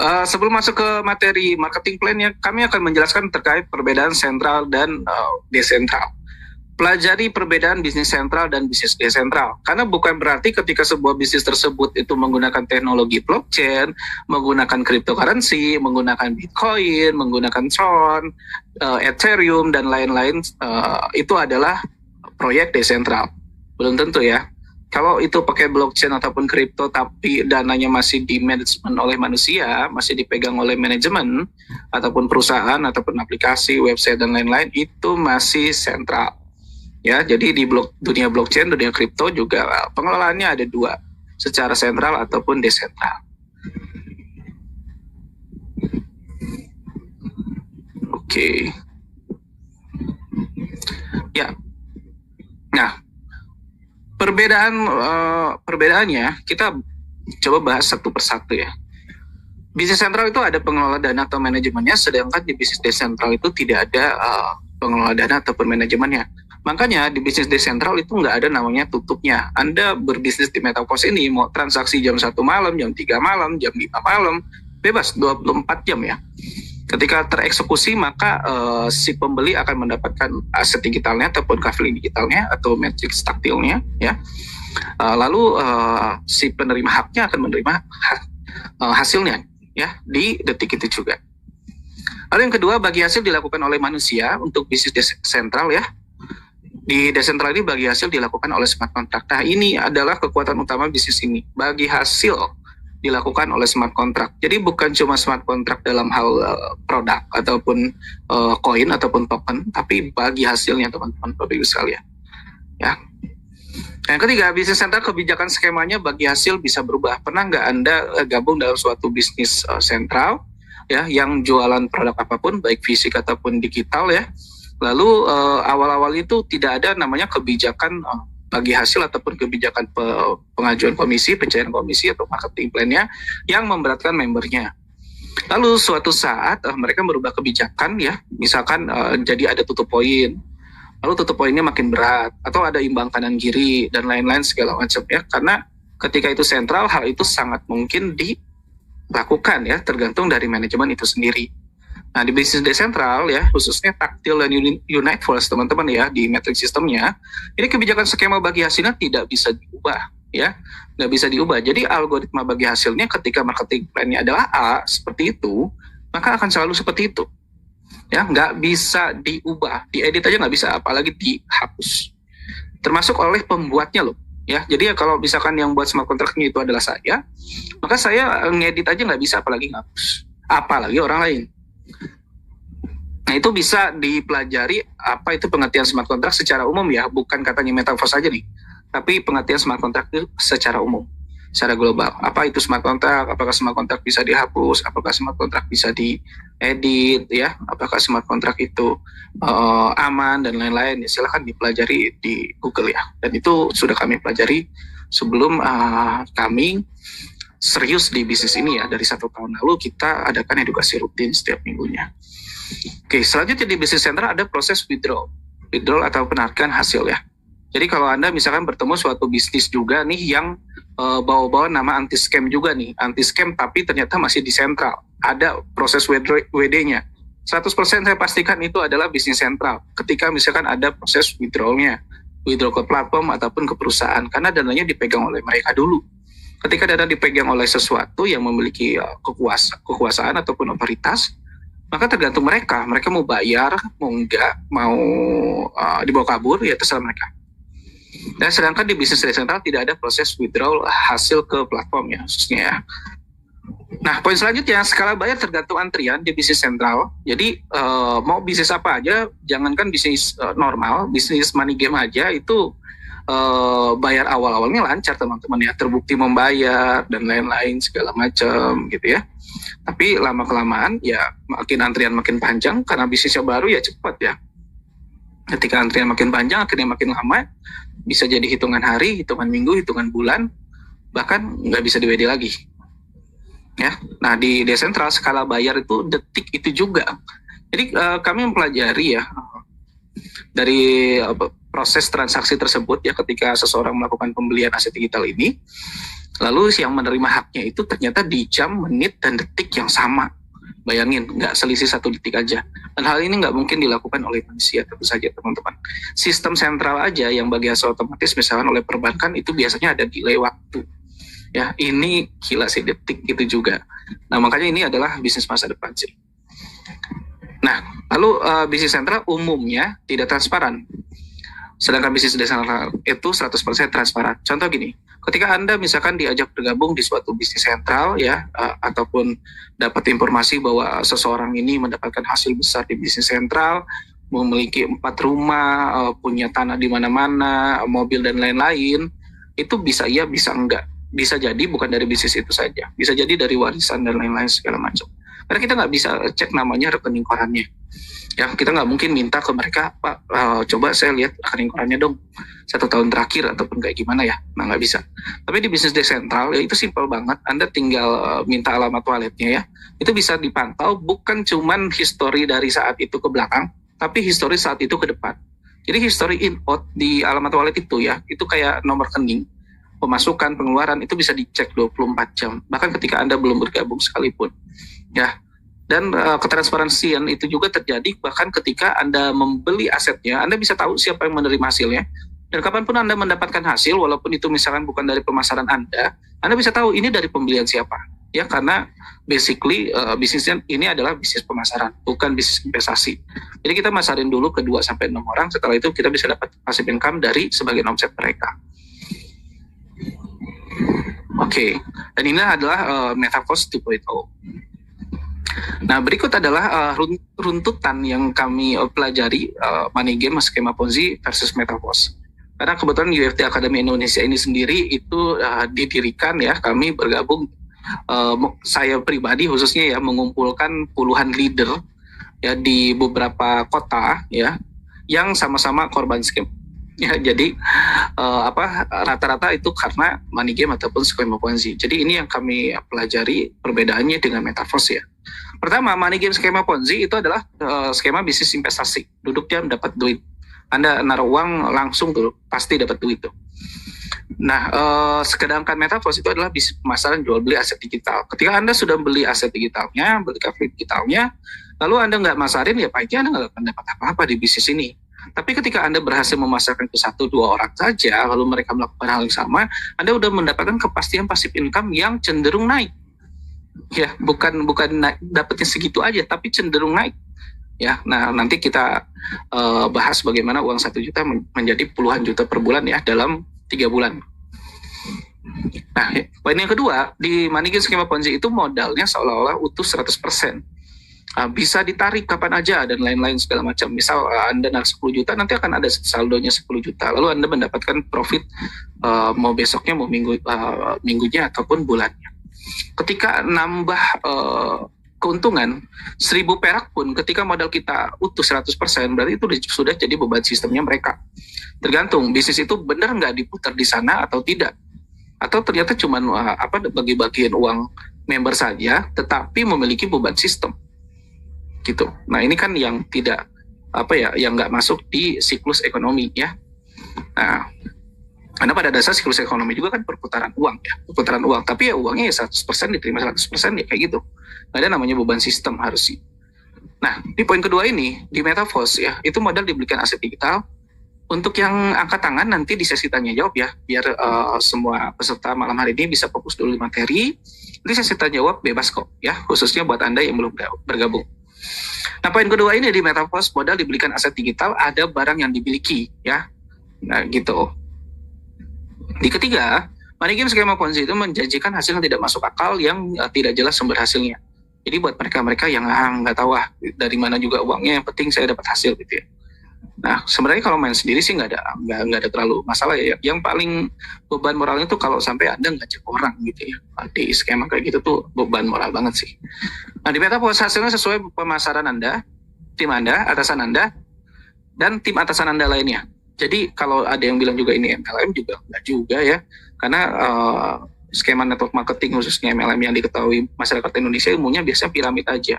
Sebelum masuk ke materi marketing plan-nya, kami akan menjelaskan terkait perbedaan sentral dan desentral. Pelajari perbedaan bisnis sentral dan bisnis desentral. Karena bukan berarti ketika sebuah bisnis tersebut itu menggunakan teknologi blockchain, menggunakan cryptocurrency, menggunakan Bitcoin, menggunakan Tron, Ethereum, dan lain-lain, itu adalah proyek desentral. Belum tentu ya. Kalau itu pakai blockchain ataupun kripto tapi dananya masih di manajemen oleh manusia, masih dipegang oleh manajemen ataupun perusahaan ataupun aplikasi, website dan lain-lain, itu masih sentral. Ya, jadi di dunia blockchain, dunia kripto juga pengelolaannya ada dua, secara sentral ataupun desentral. Oke. Ya. Nah, perbedaannya kita coba bahas satu persatu ya. Bisnis sentral itu ada pengelola dana atau manajemennya, sedangkan di bisnis desentral itu tidak ada pengelola dana ataupun manajemennya. Makanya di bisnis desentral itu nggak ada namanya tutupnya. Anda berbisnis di Metaverse ini mau transaksi jam 1 malam, jam 3 malam, jam 5 malam, bebas 24 jam ya. Ketika tereksekusi maka si pembeli akan mendapatkan aset digitalnya ataupun kafling digitalnya atau matriks taktilnya ya. Lalu si penerima haknya akan menerima hasilnya ya di detik itu juga. Lalu yang kedua, bagi hasil dilakukan oleh manusia untuk bisnis desentral ya. Di desentral ini bagi hasil dilakukan oleh smart contract. Nah, ini adalah kekuatan utama bisnis ini. Bagi hasil dilakukan oleh smart contract. Jadi bukan cuma smart contract dalam hal produk ataupun koin ataupun token, tapi bagi hasilnya teman-teman Bapak Ibu sekalian. Ya. Yang ketiga, bisnis sentral kebijakan skemanya bagi hasil bisa berubah. Pernah nggak Anda gabung dalam suatu bisnis sentral ya yang jualan produk apapun baik fisik ataupun digital ya. Lalu awal-awal itu tidak ada namanya kebijakan bagi hasil ataupun kebijakan pengajuan komisi, pencairan komisi atau marketing plan-nya yang memberatkan membernya. Lalu suatu saat mereka merubah kebijakan ya, misalkan jadi ada tutup poin, lalu tutup poinnya makin berat, atau ada imbang kanan kiri dan lain-lain segala macam ya, karena ketika itu sentral hal itu sangat mungkin dilakukan ya, tergantung dari manajemen itu sendiri. Nah, di bisnis desentral ya, khususnya taktil dan unite force teman-teman ya, di matrix sistemnya, ini kebijakan skema bagi hasilnya tidak bisa diubah ya, nggak bisa diubah. Jadi algoritma bagi hasilnya ketika marketing plan-nya adalah A, seperti itu, maka akan selalu seperti itu. Ya, nggak bisa diubah, diedit aja nggak bisa, apalagi dihapus. Termasuk oleh pembuatnya loh. Ya, jadi ya kalau misalkan yang buat smart contract-nya itu adalah saya, maka saya ngedit aja nggak bisa, apalagi ngapus. Apalagi orang lain. Nah, itu bisa dipelajari apa itu pengertian smart contract secara umum ya, bukan katanya Metaverse saja nih, tapi pengertian smart contract itu secara umum, secara global. Apa itu smart contract? Apakah smart contract bisa dihapus? Apakah smart contract bisa diedit ya? Apakah smart contract itu aman dan lain-lain? Ya, silahkan dipelajari di Google ya. Dan itu sudah kami pelajari sebelum kami serius di bisnis ini ya. Dari 1 tahun lalu kita adakan edukasi rutin setiap minggunya. Oke, selanjutnya di bisnis sentral ada proses withdrawal atau penarikan hasil ya. Jadi kalau Anda misalkan bertemu suatu bisnis juga nih yang bawa-bawa nama anti scam juga nih, anti scam tapi ternyata masih di sentral, ada proses WD-nya. 100% saya pastikan itu adalah bisnis sentral. Ketika misalkan ada proses withdrawal-nya, withdraw ke platform ataupun ke perusahaan, karena dananya dipegang oleh mereka dulu. Ketika dana dipegang oleh sesuatu yang memiliki kekuasaan ataupun otoritas, maka tergantung mereka mau bayar, mau enggak, mau dibawa kabur, ya terserah mereka. Dan sedangkan di bisnis desentral tidak ada proses withdrawal hasil ke platform ya, khususnya ya. Nah, poin selanjutnya, skala bayar tergantung antrian di bisnis sentral. Jadi mau bisnis apa aja, jangankan bisnis normal, bisnis money game aja itu bayar awal-awalnya lancar teman-teman ya, terbukti membayar dan lain-lain segala macam gitu ya. Tapi lama-kelamaan ya makin antrian makin panjang, karena bisnisnya baru ya cepat ya. Ketika antrian makin panjang, akhirnya makin lama, bisa jadi hitungan hari, hitungan minggu, hitungan bulan, bahkan nggak bisa di-WD lagi. Ya, nah di desentral skala bayar itu detik itu juga. Jadi kami mempelajari ya dari proses transaksi tersebut ya, ketika seseorang melakukan pembelian aset digital ini, Lalu yang menerima haknya itu ternyata di jam, menit, dan detik yang sama. Bayangin, nggak selisih 1 detik aja. Dan hal ini nggak mungkin dilakukan oleh manusia, tentu saja teman-teman. Sistem sentral aja yang bagi hasil otomatis, misalkan oleh perbankan, itu biasanya ada delay waktu. Ya, ini gila sih, detik itu juga. Nah, makanya ini adalah bisnis masa depan sih. Nah, lalu bisnis sentral umumnya tidak transparan. Sedangkan bisnis desentral itu 100% transparan. Contoh gini, ketika Anda misalkan diajak bergabung di suatu bisnis sentral ya, ataupun dapat informasi bahwa seseorang ini mendapatkan hasil besar di bisnis sentral, memiliki 4 rumah, punya tanah di mana-mana, mobil dan lain-lain, itu bisa iya, bisa enggak. Bisa jadi bukan dari bisnis itu saja, bisa jadi dari warisan dan lain-lain segala macam. Karena kita nggak bisa cek namanya, rekening korannya. Ya, kita nggak mungkin minta ke mereka, Pak, coba saya lihat rekening korannya dong 1 tahun terakhir ataupun kayak gimana ya. Nah, nggak bisa. Tapi di bisnis desentral ya itu simpel banget. Anda tinggal minta alamat walletnya ya. Itu bisa dipantau bukan cuman history dari saat itu ke belakang, tapi history saat itu ke depan. Jadi history in out di alamat wallet itu ya, itu kayak nomor rekening, pemasukan, pengeluaran itu bisa dicek 24 jam. Bahkan ketika Anda belum bergabung sekalipun. Ya, dan ketransparansian itu juga terjadi bahkan ketika Anda membeli asetnya, Anda bisa tahu siapa yang menerima hasilnya. Dan kapanpun Anda mendapatkan hasil, walaupun itu misalkan bukan dari pemasaran Anda bisa tahu ini dari pembelian siapa. Ya, karena basically bisnisnya ini adalah bisnis pemasaran, bukan bisnis investasi. Jadi kita masarin dulu ke 2-6 orang, setelah itu kita bisa dapat passive income dari sebagian omset mereka. Oke, dan ini adalah Metaverse 2.0. Nah, berikut adalah runtutan yang kami pelajari money game, skema Ponzi versus Metaverse. Karena kebetulan UFT Academy Indonesia ini sendiri itu didirikan ya, kami bergabung, saya pribadi khususnya ya, mengumpulkan puluhan leader ya di beberapa kota ya, yang sama-sama korban scam. Ya, jadi rata-rata itu karena money game ataupun skema Ponzi. Jadi ini yang kami pelajari perbedaannya dengan Metaverse ya. Pertama, money game skema Ponzi itu adalah skema bisnis investasi. Duduk jam dapat duit. Anda naruh uang langsung tuh pasti dapat duit tuh. Nah, sedangkan Metaverse itu adalah bisnis pemasaran jual beli aset digital. Ketika Anda sudah beli aset digitalnya, beli kafe digitalnya, lalu Anda nggak masarin, ya pasti Anda nggak akan dapat apa-apa di bisnis ini. Tapi ketika Anda berhasil memasarkan ke 1-2 orang saja, lalu mereka melakukan hal yang sama, Anda udah mendapatkan kepastian passive income yang cenderung naik. Ya, bukan dapatnya segitu aja, tapi cenderung naik. Ya, nah nanti kita bahas bagaimana uang 1 juta menjadi puluhan juta per bulan ya dalam 3 bulan. Nah, poin yang kedua, di money game skema Ponzi itu modalnya seolah-olah utuh 100%. Bisa ditarik kapan aja dan lain-lain segala macam. Misal Anda narik 10 juta, nanti akan ada saldonya 10 juta. Lalu Anda mendapatkan profit mau besoknya, mau minggunya ataupun bulannya. Ketika nambah keuntungan 1.000 perak pun, ketika modal kita utuh 100%, berarti itu sudah jadi beban sistemnya mereka. Tergantung bisnis itu benar nggak diputar di sana atau tidak. Atau ternyata cuma bagi-bagian uang member saja, tetapi memiliki beban sistem. Gitu. Nah, ini kan yang tidak yang nggak masuk di siklus ekonomi ya. Nah, karena pada dasar siklus ekonomi juga kan perputaran uang ya, perputaran uang. Tapi ya uangnya ya 100% diterima 100% ya kayak gitu. Nggak ada namanya beban sistem harus sih. Nah, di poin kedua ini di Metaverse ya, itu modal dibelikan aset digital. Untuk yang angkat tangan nanti di sesi tanya jawab ya, biar semua peserta malam hari ini bisa fokus dulu di materi. Nanti sesi tanya jawab bebas kok ya, khususnya buat Anda yang belum bergabung. Nah, poin kedua ini di Metaverse modal dibelikan aset digital, ada barang yang dimiliki ya. Nah, gitu. Di ketiga, money game skema Ponzi itu menjanjikan hasil yang tidak masuk akal, yang tidak jelas sumber hasilnya. Jadi buat mereka-mereka yang nggak tahu dari mana juga uangnya, yang penting saya dapat hasil gitu ya. Nah, sebenarnya kalau main sendiri sih nggak ada terlalu masalah ya. Yang paling beban moralnya tuh kalau sampai Anda ngajak orang gitu ya. Di skema kayak gitu tuh beban moral banget sih. Nah, di Metaverse hasilnya sesuai pemasaran Anda, tim Anda, atasan Anda, dan tim atasan Anda lainnya. Jadi kalau ada yang bilang juga ini MLM, juga nggak juga ya. Karena skema network marketing khususnya MLM yang diketahui masyarakat Indonesia umumnya biasanya piramid aja.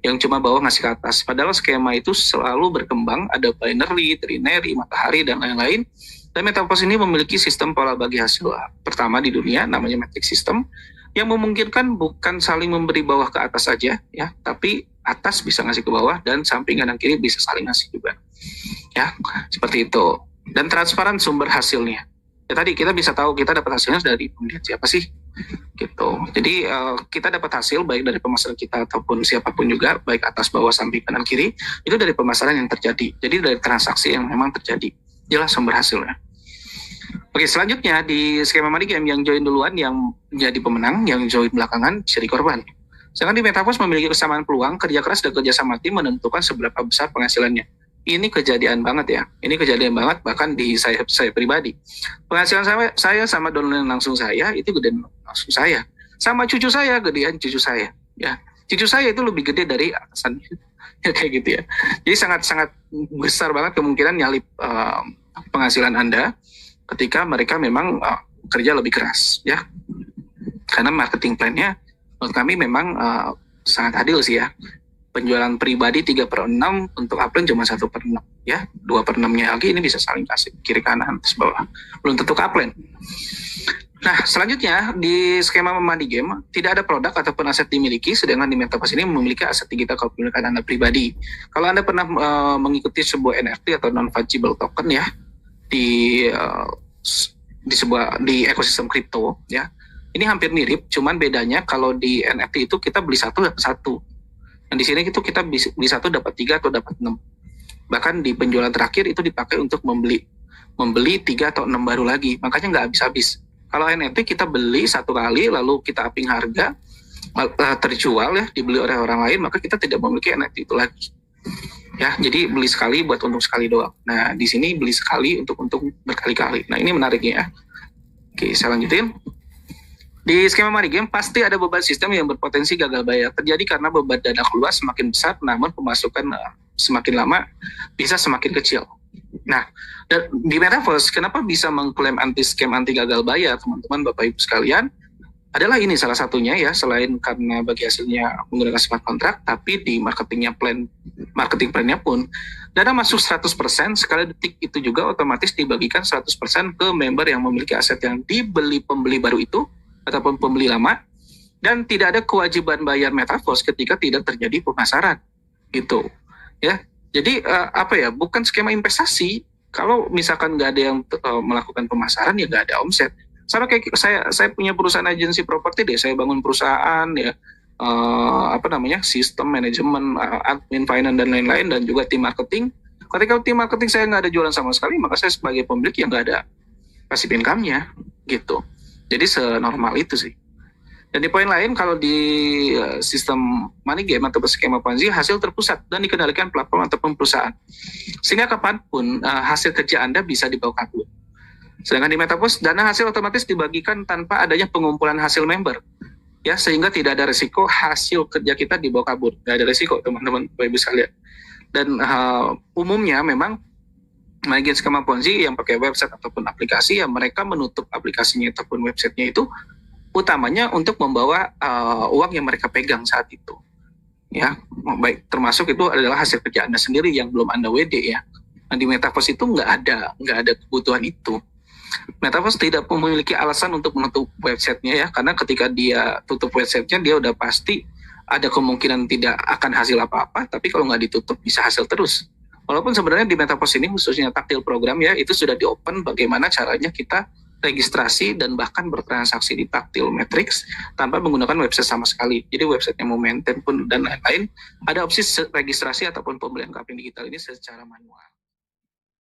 yang cuma bawah ngasih ke atas. Padahal skema itu selalu berkembang, ada binary, trinary, matahari, dan lain-lain. Dan Metaverse ini memiliki sistem pola bagi hasil pertama di dunia, namanya matrix system, yang memungkinkan bukan saling memberi bawah ke atas saja, ya, tapi atas bisa ngasih ke bawah dan samping kanan kiri bisa saling ngasih juga, ya, seperti itu. Dan transparan sumber hasilnya. Ya tadi kita bisa tahu kita dapat hasilnya dari pembelian siapa sih, gitu. Jadi kita dapat hasil baik dari pemasaran kita ataupun siapapun juga, baik atas, bawah, samping, kanan, kiri, itu dari pemasaran yang terjadi. Jadi dari transaksi yang memang terjadi. Jelas sumber hasilnya. Oke, selanjutnya di skema money game yang join duluan yang jadi pemenang, yang join belakangan jadi korban. Sedangkan di Metaverse memiliki kesamaan peluang, kerja keras dan kerja sama tim menentukan seberapa besar penghasilannya. Ini kejadian banget ya. Ini kejadian banget bahkan di saya pribadi. Penghasilan saya sama download langsung saya itu gedean langsung saya. Sama cucu saya gedean cucu saya. Ya, cucu saya itu lebih gede dari atasan. Ya, kayak gitu ya. Jadi sangat besar banget kemungkinan nyalip penghasilan Anda ketika mereka memang kerja lebih keras, ya. Karena marketing plan-nya menurut kami memang sangat adil sih ya. Penjualan pribadi 3/6, untuk upline cuma 1/6, ya. 2/6-nya lagi ini bisa saling kasih kiri kanan atas bawah. Belum tentu ke upline. Nah, selanjutnya di skema money game tidak ada produk ataupun aset dimiliki, sedangkan di Metaverse ini memiliki aset digital kepemilikan Anda pribadi. Kalau Anda pernah mengikuti sebuah NFT atau non fungible token ya di ekosistem kripto ya, ini hampir mirip, cuman bedanya kalau di NFT itu kita beli satu dapat satu. Dan di sini itu kita beli satu dapat 3 atau dapat 6. Bahkan di penjualan terakhir itu dipakai untuk membeli 3 atau 6 baru lagi. Makanya nggak habis-habis. Kalau NFT kita beli satu kali lalu kita upping harga, terjual ya, dibeli oleh orang lain, maka kita tidak memiliki NFT itu lagi. Ya, jadi beli sekali buat untung sekali doang. Nah, di sini beli sekali untuk untung berkali-kali. Nah, ini menariknya ya. Oke, saya lanjutin. Di skema money game pasti ada beban sistem yang berpotensi gagal bayar. Terjadi karena beban dana keluar semakin besar, namun pemasukan semakin lama bisa semakin kecil. Nah, dan di Metaverse kenapa bisa mengklaim anti scam, anti gagal bayar, teman-teman, Bapak Ibu sekalian? Adalah ini salah satunya ya, selain karena bagi hasilnya menggunakan smart contract, tapi di marketing plan-nya pun dana masuk 100%, sekali detik itu juga otomatis dibagikan 100% ke member yang memiliki aset yang dibeli pembeli baru itu ataupun pembeli lama, dan tidak ada kewajiban bayar Metaverse ketika tidak terjadi pemasaran gitu ya. Jadi bukan skema investasi. Kalau misalkan nggak ada yang melakukan pemasaran ya nggak ada omset. Sama kayak saya punya perusahaan agensi properti deh, saya bangun perusahaan ya, sistem manajemen, admin, finance dan lain-lain, dan juga tim marketing. Ketika tim marketing saya nggak ada jualan sama sekali, maka saya sebagai pemilik yang nggak ada passive income-nya gitu. Jadi senormal itu sih. Dan di poin lain, kalau di sistem money game atau skema Ponzi, hasil terpusat dan dikendalikan platform ataupun perusahaan. Sehingga kapanpun hasil kerja Anda bisa dibawa kabur. Sedangkan di Metaverse, dana hasil otomatis dibagikan tanpa adanya pengumpulan hasil member. Ya, sehingga tidak ada risiko hasil kerja kita dibawa kabur. Tidak ada risiko, teman-teman, Bapak Ibu sekalian. Dan umumnya memang money game skema Ponzi yang pakai website ataupun aplikasi, ya mereka menutup aplikasinya ataupun websitenya itu utamanya untuk membawa uang yang mereka pegang saat itu, ya, baik termasuk itu adalah hasil kerja Anda sendiri yang belum Anda WD ya. Nah, di Metaverse itu nggak ada kebutuhan itu. Metaverse tidak memiliki alasan untuk menutup websitenya ya, karena ketika dia tutup websitenya dia udah pasti ada kemungkinan tidak akan hasil apa-apa, tapi kalau nggak ditutup bisa hasil terus. Walaupun sebenarnya di Metaverse ini khususnya taktil program ya, itu sudah di-open bagaimana caranya kita registrasi dan bahkan bertransaksi di taktil matrix tanpa menggunakan website sama sekali. Jadi websitenya mau maintain pun dan lain-lain, ada opsi registrasi ataupun pembelian kapling digital ini secara manual.